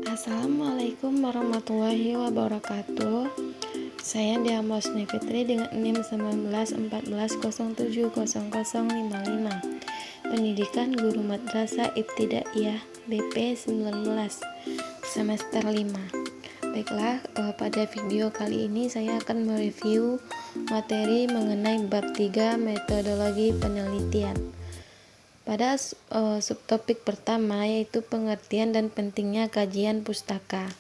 Assalamualaikum warahmatullahi wabarakatuh. Saya Diamos Fitri dengan NIM 1914070055. Pendidikan Guru Madrasah Ibtidaiyah BP 19 semester 5. Baiklah, pada video kali ini saya akan mereview materi mengenai bab 3 metodologi penelitian. Pada subtopik pertama yaitu pengertian dan pentingnya kajian pustaka.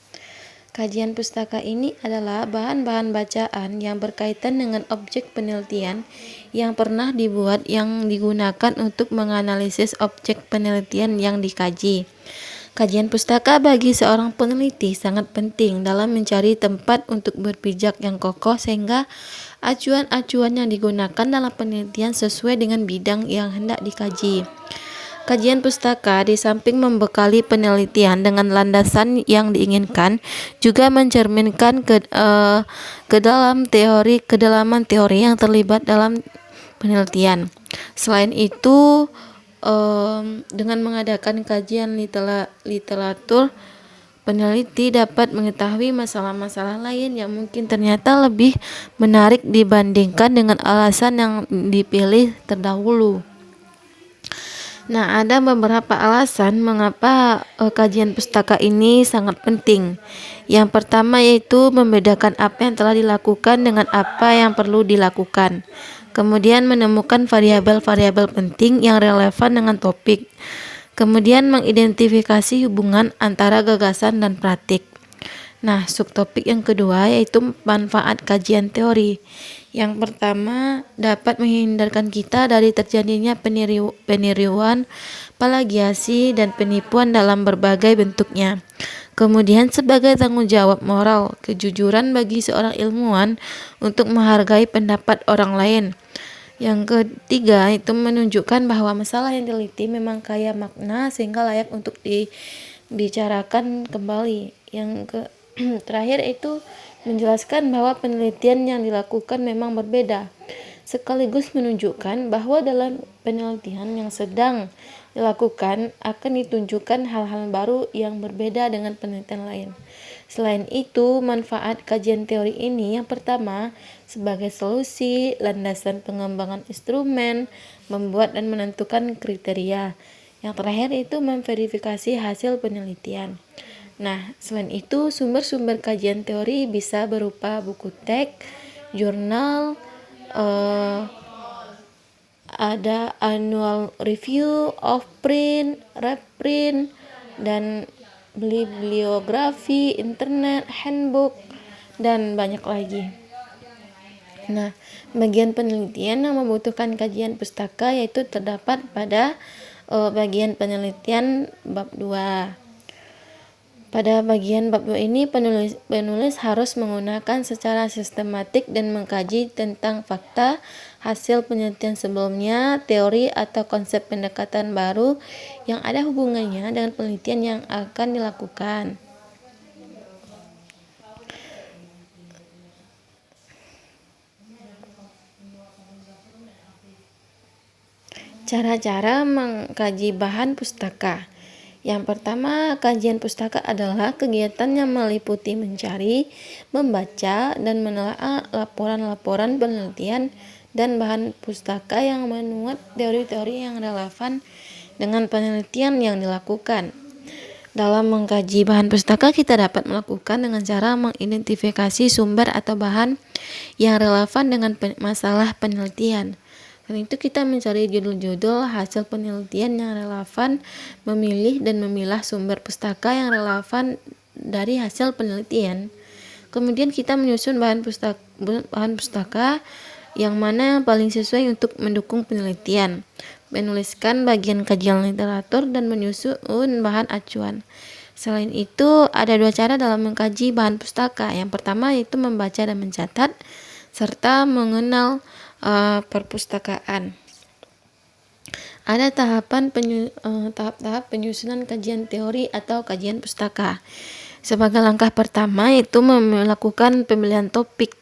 Kajian pustaka ini adalah bahan-bahan bacaan yang berkaitan dengan objek penelitian yang pernah dibuat yang digunakan untuk menganalisis objek penelitian yang dikaji. Kajian pustaka bagi seorang peneliti sangat penting dalam mencari tempat untuk berpijak yang kokoh sehingga acuan-acuan yang digunakan dalam penelitian sesuai dengan bidang yang hendak dikaji. Kajian pustaka di samping membekali penelitian dengan landasan yang diinginkan, juga mencerminkan kedalaman teori yang terlibat dalam penelitian. Selain itu, dengan mengadakan kajian literatur, peneliti dapat mengetahui masalah-masalah lain yang mungkin ternyata lebih menarik dibandingkan dengan alasan yang dipilih terdahulu. Nah, ada beberapa alasan mengapa kajian pustaka ini sangat penting. Yang pertama yaitu membedakan apa yang telah dilakukan dengan apa yang perlu dilakukan. Kemudian menemukan variabel-variabel penting yang relevan dengan topik. Kemudian mengidentifikasi hubungan antara gagasan dan praktik. Nah, subtopik yang kedua yaitu manfaat kajian teori. Yang pertama, dapat menghindarkan kita dari terjadinya peniruan, plagiasi, dan penipuan dalam berbagai bentuknya. Kemudian sebagai tanggung jawab moral, kejujuran bagi seorang ilmuwan untuk menghargai pendapat orang lain. Yang ketiga, itu menunjukkan bahwa masalah yang diteliti memang kaya makna sehingga layak untuk dibicarakan kembali. Yang terakhir itu menjelaskan bahwa penelitian yang dilakukan memang berbeda, sekaligus menunjukkan bahwa dalam penelitian yang sedang dilakukan akan ditunjukkan hal-hal baru yang berbeda dengan penelitian lain. Selain itu, manfaat kajian teori ini yang pertama sebagai solusi, landasan pengembangan instrumen, membuat dan menentukan kriteria. Yang terakhir itu memverifikasi hasil penelitian. Nah, selain itu sumber-sumber kajian teori bisa berupa buku teks, jurnal, ada annual review, off-print, reprint, dan bibliografi, internet, handbook, dan banyak lagi. Nah, bagian penelitian yang membutuhkan kajian pustaka yaitu terdapat pada bagian penelitian bab 2. Pada bagian bab 2 ini penulis harus menggunakan secara sistematik dan mengkaji tentang fakta, hasil penelitian sebelumnya, teori atau konsep pendekatan baru yang ada hubungannya dengan penelitian yang akan dilakukan. Cara-cara mengkaji bahan pustaka. Yang pertama, kajian pustaka adalah kegiatan yang meliputi mencari, membaca, dan menelaah laporan-laporan penelitian dan bahan pustaka yang memuat teori-teori yang relevan dengan penelitian yang dilakukan. Dalam mengkaji bahan pustaka, kita dapat melakukan dengan cara mengidentifikasi sumber atau bahan yang relevan dengan masalah penelitian. Selain itu kita mencari judul-judul hasil penelitian yang relevan, memilih dan memilah sumber pustaka yang relevan dari hasil penelitian. Kemudian kita menyusun bahan pustaka yang mana paling sesuai untuk mendukung penelitian. Menuliskan bagian kajian literatur dan menyusun bahan acuan. Selain itu ada dua cara dalam mengkaji bahan pustaka. Yang pertama yaitu membaca dan mencatat serta mengenal perpustakaan. Ada tahap-tahap penyusunan kajian teori atau kajian pustaka. Sebagai langkah pertama yaitu melakukan pemilihan topik.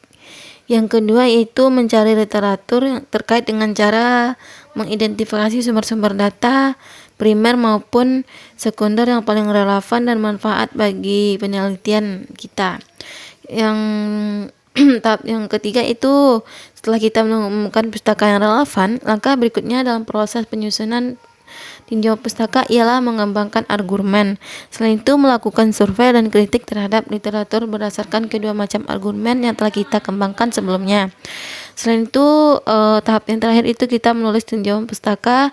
Yang kedua yaitu mencari literatur terkait dengan cara mengidentifikasi sumber-sumber data, primer maupun sekunder yang paling relevan dan manfaat bagi penelitian kita. Yang tahap yang ketiga itu setelah kita menemukan pustaka yang relevan, langkah berikutnya dalam proses penyusunan tinjauan pustaka ialah mengembangkan argumen. Selain itu, melakukan survei dan kritik terhadap literatur berdasarkan kedua macam argumen yang telah kita kembangkan sebelumnya. Selain itu, tahap yang terakhir itu kita menulis tinjauan pustaka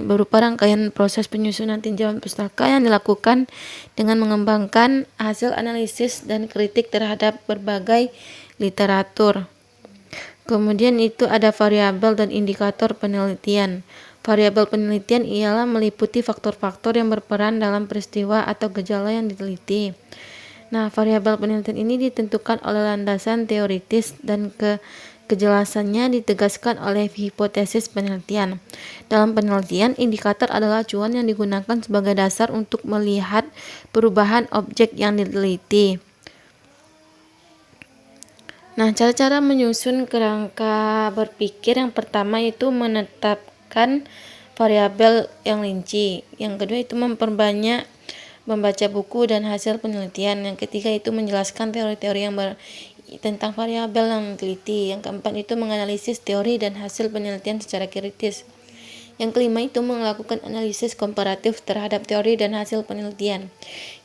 berupa rangkaian proses penyusunan tinjauan pustaka yang dilakukan dengan mengembangkan hasil analisis dan kritik terhadap berbagai literatur. Kemudian itu ada variabel dan indikator penelitian. Variabel penelitian ialah meliputi faktor-faktor yang berperan dalam peristiwa atau gejala yang diteliti. Nah, variabel penelitian ini ditentukan oleh landasan teoritis dan kejelasannya ditegaskan oleh hipotesis penelitian. Dalam penelitian, indikator adalah acuan yang digunakan sebagai dasar untuk melihat perubahan objek yang diteliti. Nah, cara-cara menyusun kerangka berpikir yang pertama itu menetapkan variabel yang rinci. Yang kedua itu memperbanyak membaca buku dan hasil penelitian. Yang ketiga itu menjelaskan teori-teori yang tentang variabel yang diteliti. Yang keempat itu menganalisis teori dan hasil penelitian secara kritis. Yang kelima itu melakukan analisis komparatif terhadap teori dan hasil penelitian.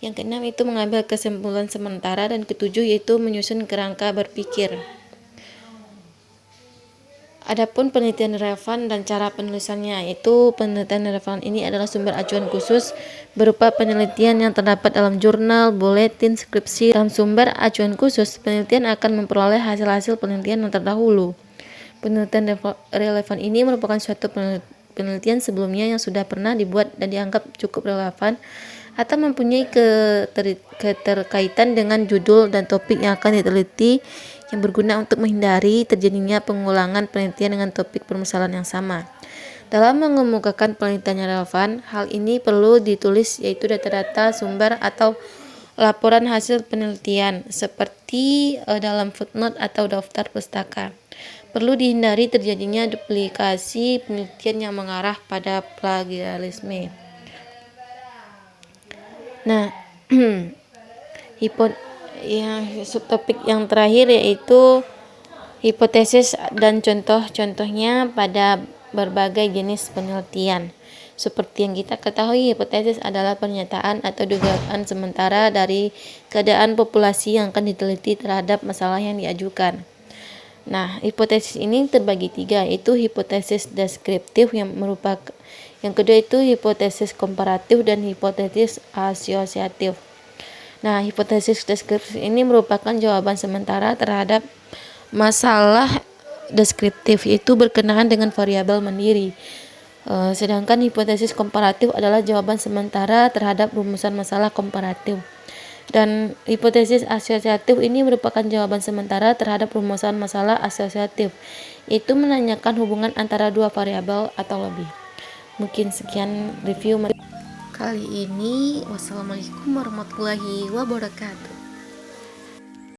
Yang keenam itu mengambil kesimpulan sementara, dan ketujuh yaitu menyusun kerangka berpikir. Adapun penelitian relevan dan cara penulisannya, yaitu penelitian relevan ini adalah sumber acuan khusus berupa penelitian yang terdapat dalam jurnal, buletin, skripsi. Dalam sumber acuan khusus, penelitian akan memperoleh hasil-hasil penelitian yang terdahulu. Penelitian relevan ini merupakan suatu penelitian sebelumnya yang sudah pernah dibuat dan dianggap cukup relevan atau mempunyai keterkaitan dengan judul dan topik yang akan diteliti, yang berguna untuk menghindari terjadinya pengulangan penelitian dengan topik permasalahan yang sama. Dalam mengemukakan penelitian yang relevan, hal ini perlu ditulis, yaitu data-data sumber atau laporan hasil penelitian seperti dalam footnote atau daftar pustaka. Perlu dihindari terjadinya duplikasi penelitian yang mengarah pada plagiarisme. Nah, subtopik yang terakhir yaitu hipotesis dan contoh-contohnya pada berbagai jenis penelitian. Seperti yang kita ketahui, hipotesis adalah pernyataan atau dugaan sementara dari keadaan populasi yang akan diteliti terhadap masalah yang diajukan. Nah, hipotesis ini terbagi tiga, yaitu hipotesis deskriptif yang kedua itu hipotesis komparatif dan hipotesis asosiatif. Nah, hipotesis deskriptif ini merupakan jawaban sementara terhadap masalah deskriptif, yaitu berkenaan dengan variabel mandiri. Sedangkan hipotesis komparatif adalah jawaban sementara terhadap rumusan masalah komparatif. Dan hipotesis asosiatif ini merupakan jawaban sementara terhadap rumusan masalah asosiatif, yaitu menanyakan hubungan antara dua variabel atau lebih. Mungkin sekian review kali ini. Wassalamualaikum warahmatullahi wabarakatuh.